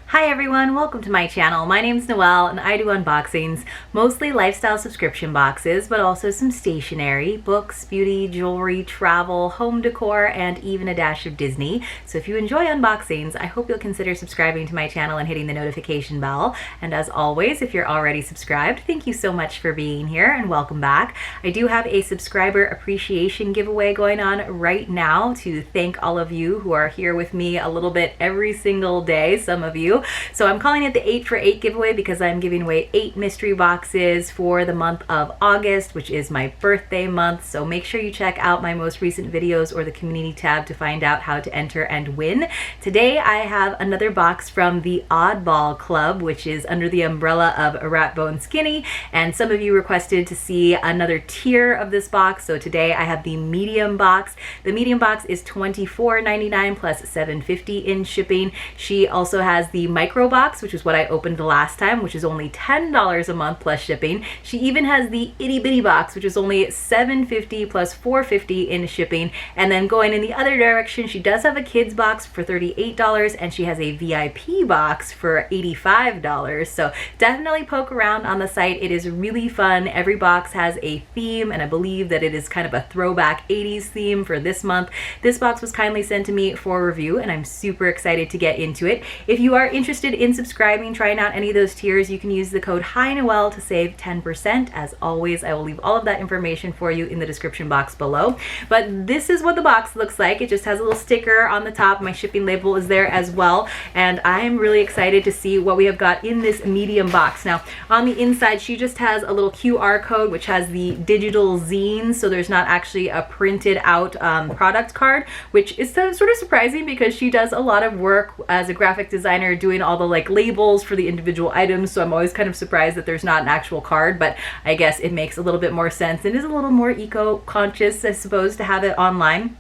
Hi everyone, welcome to my channel. My name's Noelle and I do unboxings, mostly lifestyle subscription boxes, but also some stationery, books, beauty, jewelry, travel, home decor, and even a dash of Disney. So if you enjoy unboxings, I hope you'll consider subscribing to my channel and hitting the notification bell. And as always, if you're already subscribed, thank you so much for being here and welcome back. I do have a subscriber appreciation giveaway going on right now to thank all of you who are here with me a little bit every single day, some of you. So I'm calling it the 8 for 8 giveaway because I'm giving away 8 mystery boxes for the month of August, which is my birthday month. So make sure you check out my most recent videos or the community tab to find out how to enter and win. Today I have another box from the Oddball Club, which is under the umbrella of ratboneskinny, and some of you requested to see another tier of this box. So today I have the medium box. The medium box is $24.99 plus $7.50 in shipping. She also has the micro box, which is what I opened the last time, which is only $10 a month plus shipping. She even has the itty-bitty box, which is only $7.50 plus $4.50 in shipping. And then going in the other direction, she does have a kids box for $38 and she has a VIP box for $85. So definitely poke around on the site. It is really fun. Every box has a theme, and I believe that it is kind of a throwback 80s theme for this month. This box was kindly sent to me for review and I'm super excited to get into it. If you are interested in subscribing, trying out any of those tiers, you can use the code hinoel to save 10%. As always, I will leave all of that information for you in the description box below. But this is what the box looks like. It just has a little sticker on the top. My shipping label is there as well. And I'm really excited to see what we have got in this medium box. Now, on the inside, she just has a little QR code, which has the digital zine. So there's not actually a printed out product card, which is sort of surprising because she does a lot of work as a graphic designer doing all the like labels for the individual items, so I'm always kind of surprised that there's not an actual card, but I guess it makes a little bit more sense and is a little more eco-conscious, I suppose, to have it online.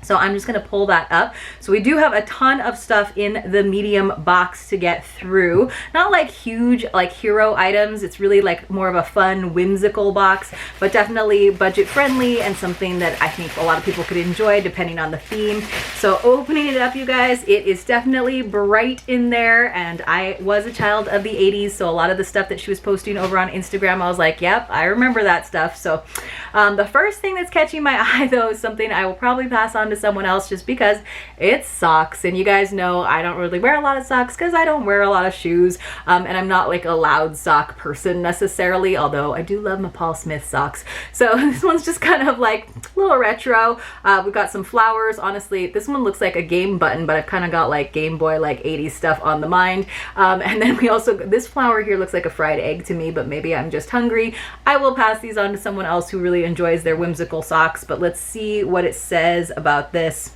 So I'm just going to pull that up. So we do have a ton of stuff in the medium box to get through. Not like huge like hero items. It's really like more of a fun, whimsical box, but definitely budget friendly and something that I think a lot of people could enjoy depending on the theme. So opening it up, you guys, it is definitely bright in there, and I was a child of the 80s, so a lot of the stuff that she was posting over on Instagram, I was like, yep, I remember that stuff. So the first thing that's catching my eye though is something I will probably pass on to someone else just because it's socks, and you guys know I don't really wear a lot of socks because I don't wear a lot of shoes, and I'm not like a loud sock person necessarily, although I do love my Paul Smith socks. So this one's just kind of like a little retro. We've got some flowers. Honestly, this one looks like a game button, but I've kind of got like Game Boy like 80s stuff on the mind. And then we also, this flower here looks like a fried egg to me, but maybe I'm just hungry. I will pass these on to someone else who really enjoys their whimsical socks, but let's see what it says about this.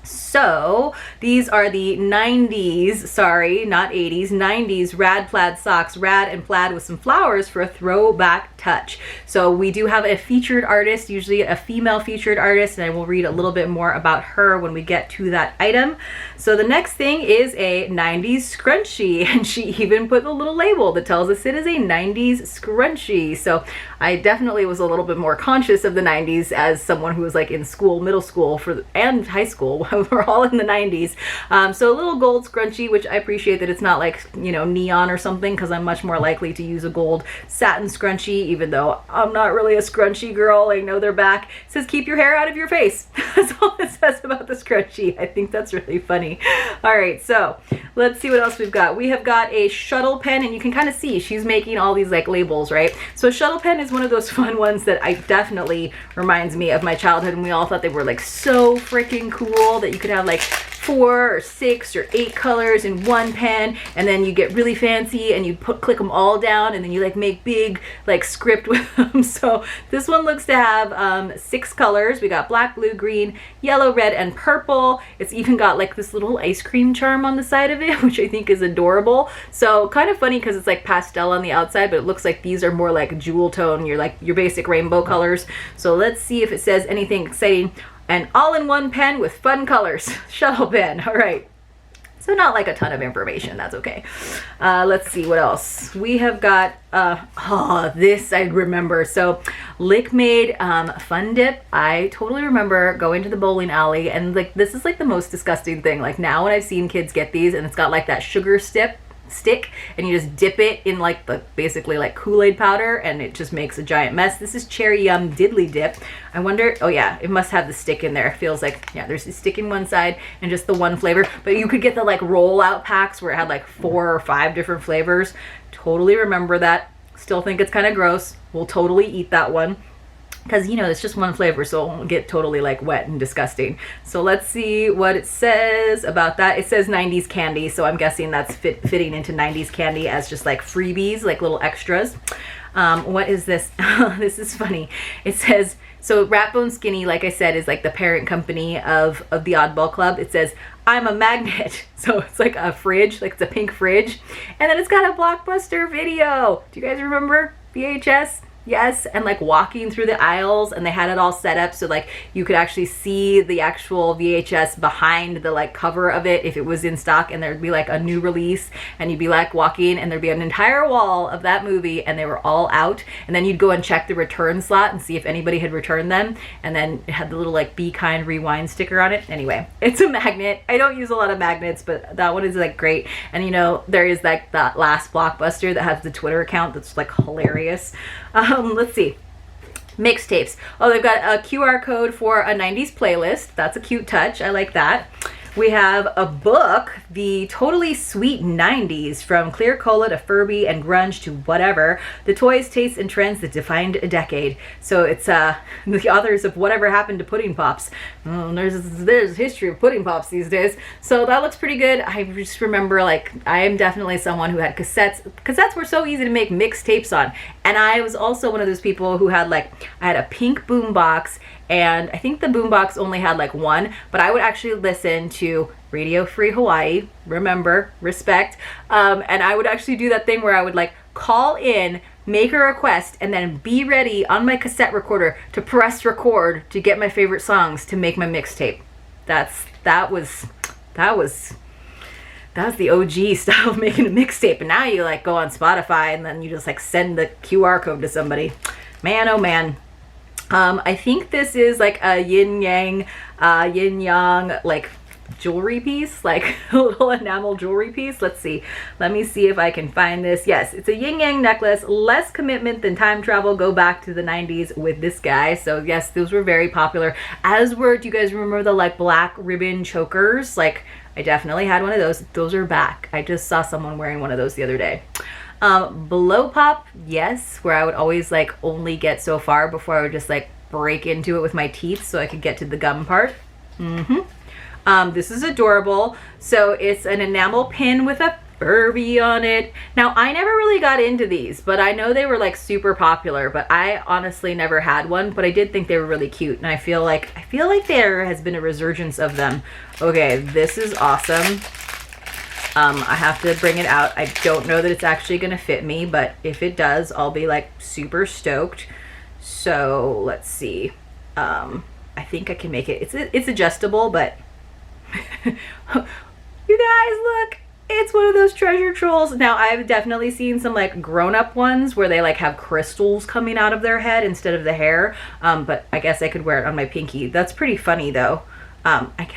So these are the 90s, sorry, not 80s, 90s rad plaid socks, rad and plaid with some flowers for a throwback touch. So we do have a featured artist, usually a female featured artist, and I will read a little bit more about her when we get to that item. So the next thing is a 90s scrunchie, and she even put a little label that tells us it is a 90s scrunchie. So I definitely was a little bit more conscious of the 90s as someone who was like in school, middle school and high school. We're all in the 90s. So a little gold scrunchie, which I appreciate that it's not like, you know, neon or something, because I'm much more likely to use a gold satin scrunchie, even though I'm not really a scrunchie girl. I know they're back. It says keep your hair out of your face. That's all it says about the scrunchie. I think that's really funny. All right, so let's see what else we've got. We have got a shuttle pen, and you can kind of see she's making all these like labels, right? So a shuttle pen is one of those fun ones that I definitely reminds me of my childhood, and we all thought they were like so freaking cool that you could have like 4 or 6 or 8 colors in one pen, and then you get really fancy and you click them all down, and then you like make big like script with them. So this one looks to have 6 colors. We got black, blue, green, yellow, red, and purple. It's even got like this little ice cream charm on the side of it, which I think is adorable. So kind of funny because it's like pastel on the outside, but it looks like these are more like jewel tone, your basic rainbow colors. So let's see if it says anything exciting. An all-in-one pen with fun colors. Shuttle pen. All right. So not like a ton of information, that's okay. Let's see what else. We have got, this I remember. So Lick made Fun Dip. I totally remember going to the bowling alley and like, this is like the most disgusting thing. Like now when I've seen kids get these and it's got like that sugar stick and you just dip it in like the basically like Kool-Aid powder and it just makes a giant mess. This is Cherry Yum Diddly Dip. I wonder, oh yeah, it must have the stick in there. It feels like, yeah, there's the stick in one side and just the one flavor, but you could get the like rollout packs where it had like 4 or 5 different flavors. Totally remember that. Still think it's kind of gross. We'll totally eat that one. Because, you know, it's just one flavor, so it won't get totally like wet and disgusting. So let's see what it says about that. It says 90s candy, so I'm guessing that's fitting into 90s candy as just like freebies, like little extras. What is this? This is funny. It says, so ratboneskinny, like I said, is like the parent company of the Oddball Club. It says, I'm a magnet. So it's like a fridge, like it's a pink fridge. And then it's got a Blockbuster video. Do you guys remember VHS? Yes, and like walking through the aisles, and they had it all set up so like you could actually see the actual VHS behind the like cover of it if it was in stock, and there'd be like a new release and you'd be like walking and there'd be an entire wall of that movie and they were all out, and then you'd go and check the return slot and see if anybody had returned them, and then it had the little like Be Kind Rewind sticker on it. Anyway, it's a magnet. I don't use a lot of magnets, but that one is like great. And you know, there is like that last Blockbuster that has the Twitter account that's like hilarious. Let's see. Mixtapes. Oh, they've got a QR code for a 90s playlist. That's a cute touch. I like that. We have a book, The Totally Sweet 90s, from Clear Cola to Furby and grunge to whatever, the toys, tastes, and trends that defined a decade. So it's the authors of Whatever Happened to Pudding Pops. There's history of pudding pops these days. So that looks pretty good. I just remember, like, I am definitely someone who had cassettes. Cassettes were so easy to make mixtapes on. And I was also one of those people who had, like, I had a pink boom box, and I think the boombox only had like one, but I would actually listen to Radio Free Hawaii, remember, respect, and I would actually do that thing where I would like call in, make a request, and then be ready on my cassette recorder to press record to get my favorite songs to make my mixtape. That was the OG style of making a mixtape, and now you like go on Spotify and then you just like send the QR code to somebody. Man, oh man. I think this is like a yin yang like jewelry piece, like a little enamel jewelry piece. Let's see. Let me see if I can find this. Yes, it's a yin yang necklace. Less commitment than time travel. Go back to the 90s with this guy. So yes, those were very popular. As were, do you guys remember the like black ribbon chokers? Like I definitely had one of those. Those are back. I just saw someone wearing one of those the other day. Blow pop, yes, where I would always like only get so far before I would just like break into it with my teeth so I could get to the gum part. This is adorable. So it's an enamel pin with a Furby on it. Now I never really got into these, but I know they were like super popular, but I honestly never had one, but I did think they were really cute, and I feel like there has been a resurgence of them. Okay, this is awesome. I have to bring it out. I don't know that it's actually going to fit me, but if it does, I'll be like super stoked. So let's see. I think I can make it. It's adjustable, but you guys look, it's one of those treasure trolls. Now I've definitely seen some like grown-up ones where they like have crystals coming out of their head instead of the hair. But I guess I could wear it on my pinky. That's pretty funny though. I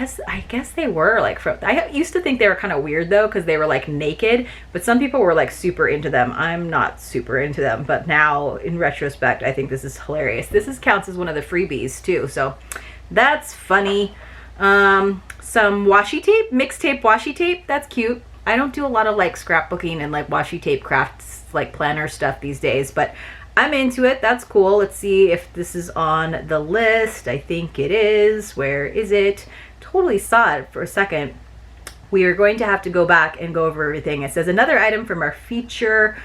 guess they were like I used to think they were kind of weird though, because they were like naked, but some people were like super into them. I'm not super into them, but now in retrospect I think this is hilarious. This counts as one of the freebies too, so that's funny. Some washi tape, mixtape washi tape, that's cute. I don't do a lot of like scrapbooking and like washi tape crafts like planner stuff these days, but I'm into it. That's cool. Let's see if this is on the list. I think it is. Where is it? Totally saw it for a second. We are going to have to go back and go over everything. It says another item from our featured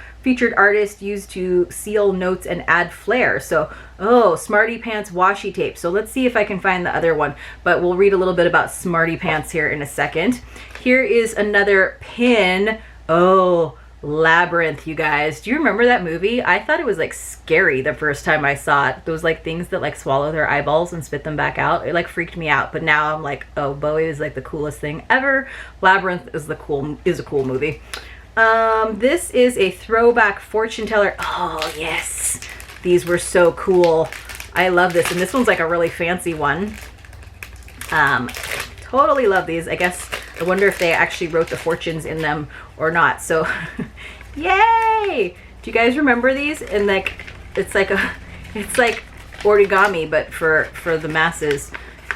artist used to seal notes and add flair. So, oh, Smarty Pants washi tape. So let's see if I can find the other one, but we'll read a little bit about Smarty Pants here in a second. Here is another pin. Oh, Labyrinth, you guys. Do you remember that movie? I thought it was like scary the first time I saw it. Those like things that like swallow their eyeballs and spit them back out. It like freaked me out. But now I'm like, oh, Bowie is like the coolest thing ever. Labyrinth is a cool movie. This is a throwback fortune teller. Oh yes, these were so cool. I love this, and this one's like a really fancy one. Totally love these. I guess I wonder if they actually wrote the fortunes in them or not. So yay! Do you guys remember these? And like it's like origami but for the masses.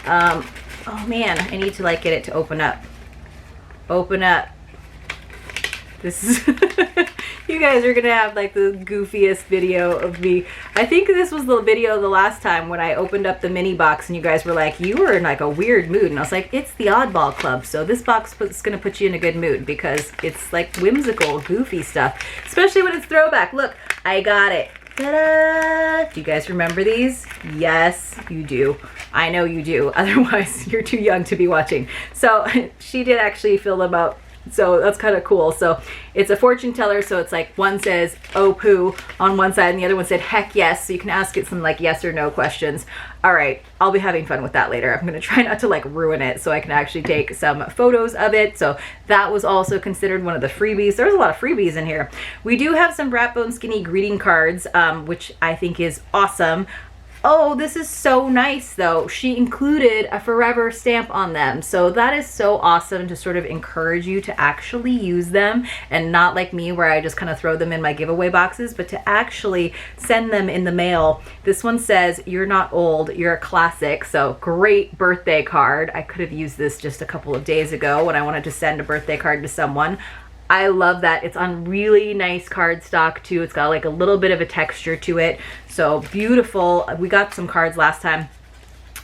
Oh man, I need to like get it to open up. This is you guys are gonna have like the goofiest video of me. I think this was the video the last time when I opened up the mini box and you guys were like, you were in like a weird mood, and I was like, it's the Oddball Club, so this box is gonna put you in a good mood because it's like whimsical, goofy stuff, especially when it's throwback. Look, I got it. Ta-da! Do you guys remember these? Yes, you do. I know you do. Otherwise, you're too young to be watching. So she did actually fill them out. So that's kind of cool. So it's a fortune teller. So it's like one says, oh poo on one side and the other one said, heck yes. So you can ask it some like yes or no questions. All right. I'll be having fun with that later. I'm going to try not to like ruin it so I can actually take some photos of it. So that was also considered one of the freebies. There's a lot of freebies in here. We do have some ratboneskinny greeting cards, which I think is awesome. Oh, this is so nice though. She included a forever stamp on them. So that is so awesome to sort of encourage you to actually use them and not like me where I just kind of throw them in my giveaway boxes, but to actually send them in the mail. This one says, you're not old, you're a classic. So great birthday card. I could have used this just a couple of days ago when I wanted to send a birthday card to someone. I love that. It's on really nice cardstock too. It's got like a little bit of a texture to it. So beautiful. We got some cards last time.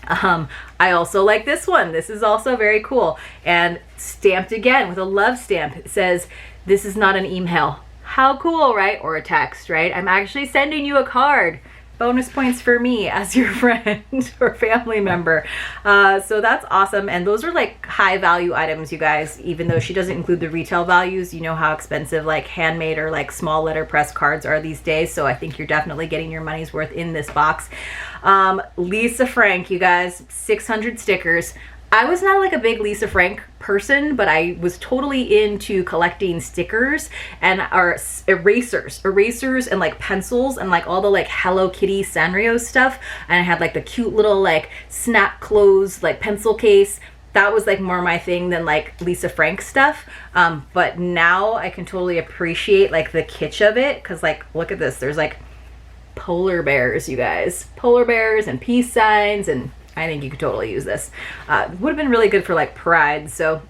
I also like this one. This is also very cool. And stamped again with a love stamp. It says, this is not an email. How cool, right? Or a text, right? I'm actually sending you a card. Bonus points for me as your friend or family member. So that's awesome. And those are like high value items, you guys, even though she doesn't include the retail values. You know how expensive like handmade or like small letterpress cards are these days. So I think you're definitely getting your money's worth in this box. Lisa Frank, you guys, 600 stickers. I was not like a big Lisa Frank person, but I was totally into collecting stickers and erasers and like pencils and like all the like Hello Kitty Sanrio stuff. And I had like the cute little like snap close like pencil case. That was like more my thing than like Lisa Frank stuff. But now I can totally appreciate like the kitsch of it. Cause like, look at this. There's like polar bears, you guys, polar bears and peace signs, and I think you could totally use this. Would have been really good for like Pride. So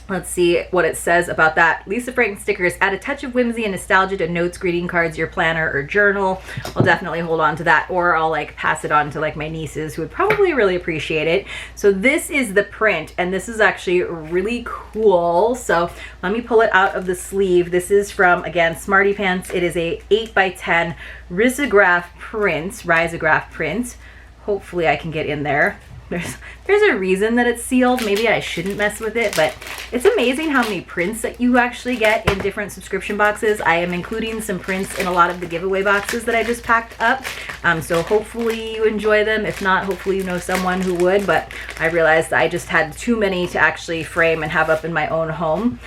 let's see what it says about that. Lisa Frank stickers add a touch of whimsy and nostalgia to notes, greeting cards, your planner, or journal. I'll definitely hold on to that, or I'll like pass it on to like my nieces who would probably really appreciate it. So this is the print, and this is actually really cool. So let me pull it out of the sleeve. This is from, again, Smarty Pants. It is a 8x10 risograph print. Hopefully I can get in there. There's a reason that it's sealed. Maybe I shouldn't mess with it, but it's amazing how many prints that you actually get in different subscription boxes. I am including some prints in a lot of the giveaway boxes that I just packed up. So hopefully you enjoy them. If not, hopefully you know someone who would, but I realized I just had too many to actually frame and have up in my own home.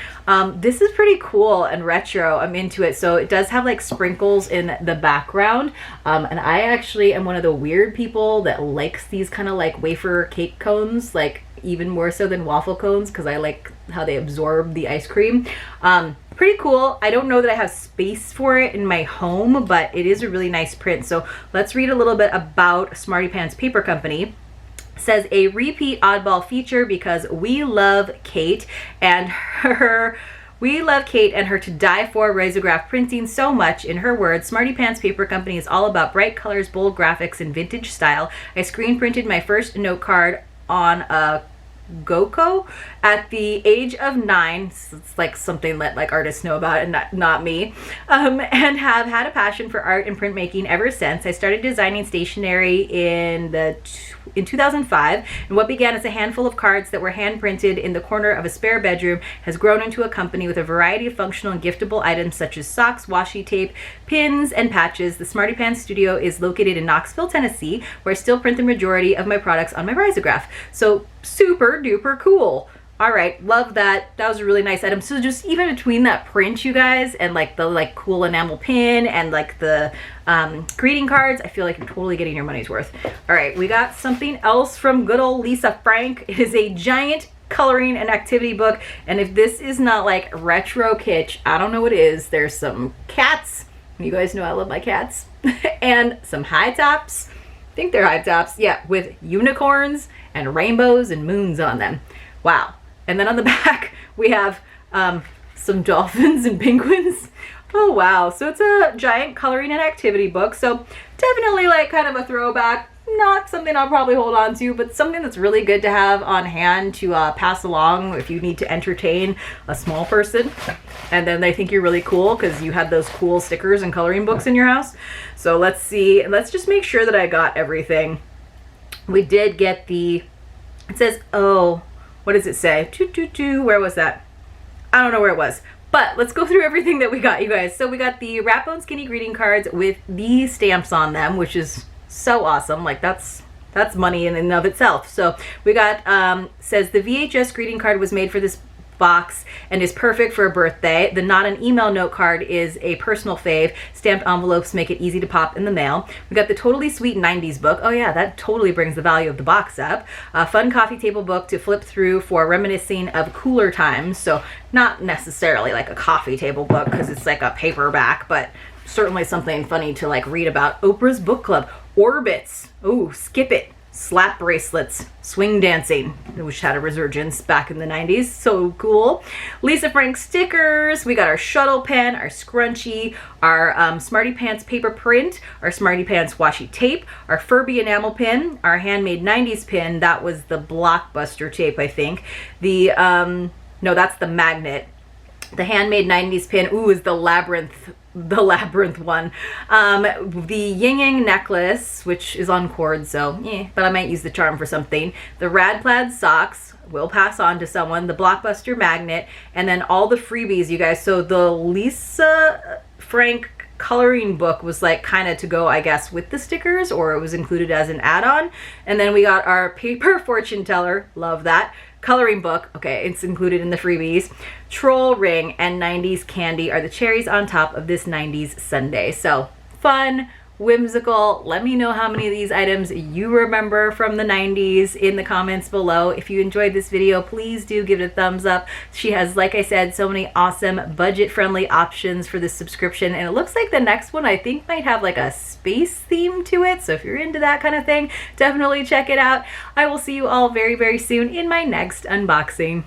This is pretty cool and retro. I'm into it. So it does have like sprinkles in the background. And I actually am one of the weird people that likes these kind of like wafer cake cones, like even more so than waffle cones, because I like how they absorb the ice cream. Pretty cool. I don't know that I have space for it in my home, but it is a really nice print. So let's read a little bit about Smarty Pants Paper Company. Says a repeat oddball feature because we love Kate and her to die for risograph printing so much. In her words, Smarty Pants Paper Company is all about bright colors, bold graphics, and vintage style. I screen printed my first note card on a Goko at the age of 9. So it's like something that like artists know about and not me. And have had a passion for art and printmaking ever since. I started designing stationery in 2005, and what began as a handful of cards that were hand printed in the corner of a spare bedroom has grown into a company with a variety of functional and giftable items such as socks, washi tape, pins, and patches. The Smarty Pants studio is located in Knoxville, Tennessee, where I still print the majority of my products on my risograph. So super duper cool. All right, love that. That was a really nice item. So just even between that print, you guys, and like the like cool enamel pin and like the greeting cards, I feel like you're totally getting your money's worth. All right, we got something else from good old Lisa Frank. It is a giant coloring and activity book, and if this is not like retro kitsch, I don't know what is. There's some cats. You guys know I love my cats. And some high tops. I think they're high tops. Yeah, with unicorns and rainbows and moons on them. Wow. And then on the back, we have some dolphins and penguins. Oh, wow. So it's a giant coloring and activity book. So definitely like kind of a throwback. Not something I'll probably hold on to, but something that's really good to have on hand to pass along if you need to entertain a small person. And then they think you're really cool because you had those cool stickers and coloring books in your house. So let's see. Let's just make sure that I got everything. We did get it says, oh, what does it say? Where was that? I don't know where it was. But let's go through everything that we got, you guys. So we got the ratboneskinny greeting cards with the stamps on them, which is so awesome. Like that's money in and of itself. So we got, says the VHS greeting card was made for this box and is perfect for a birthday. The not an email note card is a personal fave. Stamped envelopes make it easy to pop in the mail. We got the Totally Sweet 90s book. Oh yeah, that totally brings the value of the box up. A fun coffee table book to flip through for reminiscing of cooler times. So not necessarily like a coffee table book because it's like a paperback, but certainly something funny to like read about. Oprah's Book Club. Orbits. Oh, Skip It. Slap bracelets, swing dancing, which had a resurgence back in the 90s. So cool. Lisa Frank stickers. We got our shuttle pen, our scrunchie, our Smarty Pants paper print, our Smarty Pants washi tape, our Furby enamel pin, our handmade 90s pin. That was the Blockbuster tape, I think. The, no, that's the magnet. The handmade 90s pin, ooh, is the labyrinth one. The yin yang necklace, which is on cord, so but I might use the charm for something. The rad plaid socks will pass on to someone. The Blockbuster magnet, and then all the freebies, you guys. So the Lisa Frank coloring book was like kind of to go, I guess, with the stickers, or it was included as an add-on. And then we got our paper fortune teller, love that. Coloring book, okay, it's included in the freebies. Troll ring and 90s candy are the cherries on top of this 90s sundae. So fun, whimsical. Let me know how many of these items you remember from the 90s in the comments below. If you enjoyed this video, please do give it a thumbs up. She has, like I said, so many awesome budget-friendly options for this subscription, and it looks like the next one I think might have like a space theme to it. So if you're into that kind of thing, definitely check it out. I will see you all very, very soon in my next unboxing.